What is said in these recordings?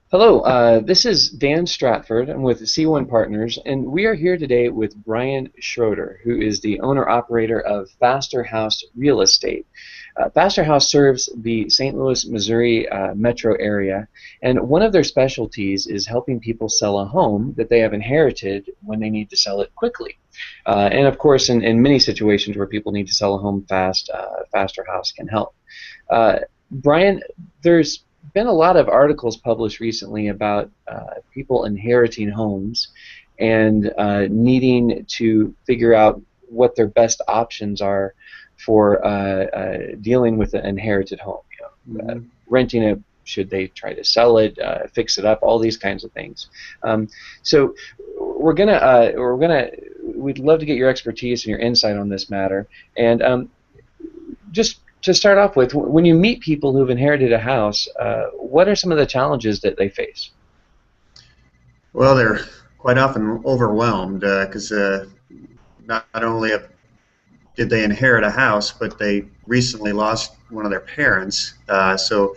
Hello, this is Dan Stratford. I'm with C1 Partners, and we are here today with Bryan Schroeder, who is the owner-operator of FasterHouse Real Estate. FasterHouse serves the St. Louis, Missouri metro area, and one of their specialties is helping people sell a home that they have inherited when they need to sell it quickly. And of course, in many situations where people need to sell a home fast, FasterHouse can help. Bryan, there's been a lot of articles published recently about people inheriting homes and needing to figure out what their best options are for dealing with an inherited home. Renting it, should they try to sell it, fix it up, all these kinds of things. So we'd love to get your expertise and your insight on this matter. And just to start off with, when you meet people who've inherited a house, what are some of the challenges that they face? Well, they're quite often overwhelmed because not only did they inherit a house, but they recently lost one of their parents. So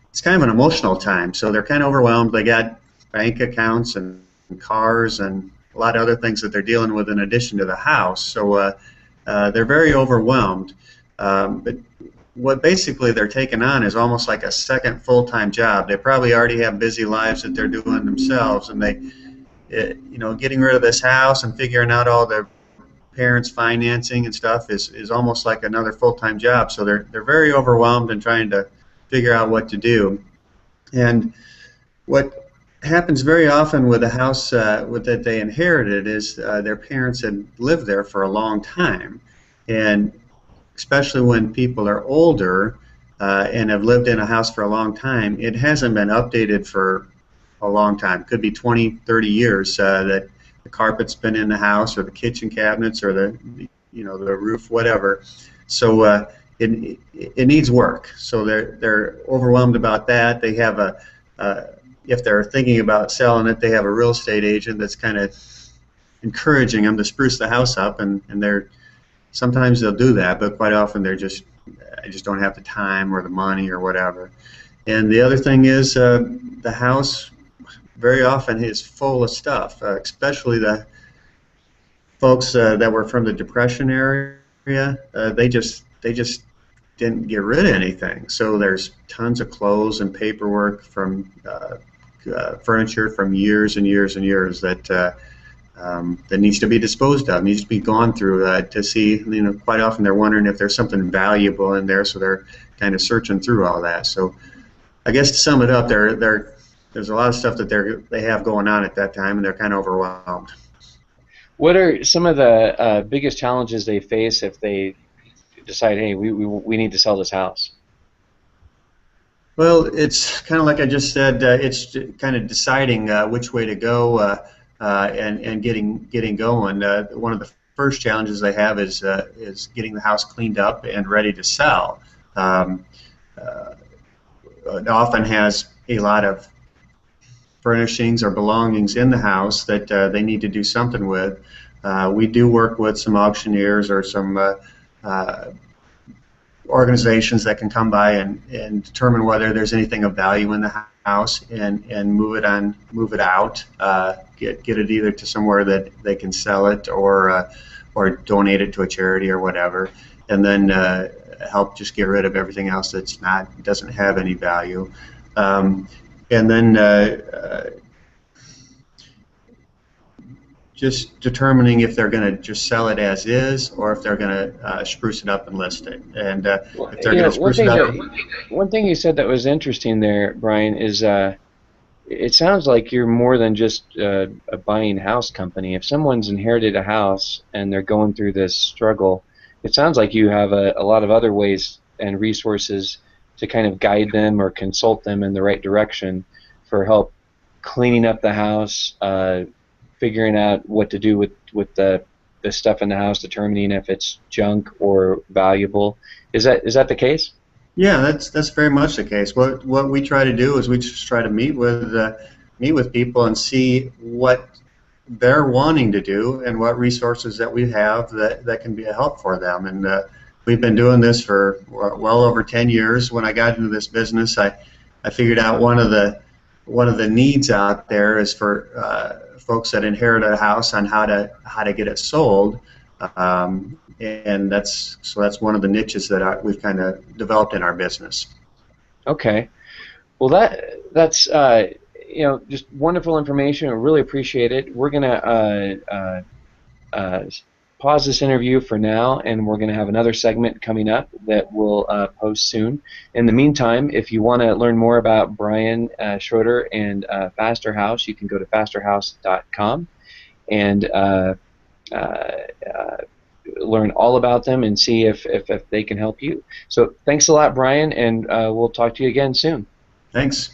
it's kind of an emotional time. So they're kind of overwhelmed. They got bank accounts and cars and a lot of other things that they're dealing with in addition to the house. So they're very overwhelmed. But what basically they're taking on is almost like a second full-time job. They probably already have busy lives that they're doing themselves, and getting rid of this house and figuring out all their parents' financing and stuff is almost like another full-time job. So they're very overwhelmed and trying to figure out what to do. And what happens very often with a house that they inherited is their parents had lived there for a long time, and especially when people are older and have lived in a house for a long time, it hasn't been updated for a long time. It could be 20, 30 years that the carpet's been in the house, or the kitchen cabinets, or the roof, whatever. So it needs work. So they're overwhelmed about that. They have if they're thinking about selling it, they have a real estate agent that's kind of encouraging them to spruce the house up, and sometimes they'll do that, but quite often I just don't have the time or the money or whatever. And the other thing is the house very often is full of stuff, especially the folks that were from the Depression area. They just didn't get rid of anything. So there's tons of clothes and paperwork from furniture from years and years and years that needs to be disposed of, needs to be gone through to see. Quite often they're wondering if there's something valuable in there, so they're kind of searching through all that. So I guess to sum it up, there's a lot of stuff that they have going on at that time, and they're kind of overwhelmed. What are some of the biggest challenges they face if they decide, hey, we need to sell this house? Well, it's kind of like I just said. It's kind of deciding which way to go and getting going. One of the first challenges they have is getting the house cleaned up and ready to sell. It often has a lot of furnishings or belongings in the house that they need to do something with. We do work with some auctioneers or some organizations that can come by and determine whether there's anything of value in the house and move it out, get it either to somewhere that they can sell it or donate it to a charity or whatever, and then help just get rid of everything else doesn't have any value. And then just determining if they're going to just sell it as is, or if they're going to spruce it up and list it. And if they're going to spruce it up, one thing you said that was interesting there, Bryan, is it sounds like you're more than just a buying house company. If someone's inherited a house and they're going through this struggle, it sounds like you have a lot of other ways and resources to kind of guide them or consult them in the right direction for help cleaning up the house, figuring out what to do with the stuff in the house, determining if it's junk or valuable. Is that the case? Yeah, that's very much the case. What we try to do is we just try to meet with people and see what they're wanting to do and what resources that we have that can be a help for them. And we've been doing this for well over 10 years. When I got into this business, I figured out one of the one of the needs out there is for folks that inherit a house on how to get it sold, and that's one of the niches that we've kind of developed in our business. Okay. Well, that's just wonderful information. I really appreciate it. We're gonna pause this interview for now, and we're gonna have another segment coming up that we'll post soon. In the meantime, if you want to learn more about Bryan Schroeder and FasterHouse, you can go to fasterhouse.com and learn all about them and see if they can help you. So thanks a lot, Bryan, and we'll talk to you again soon. Thanks.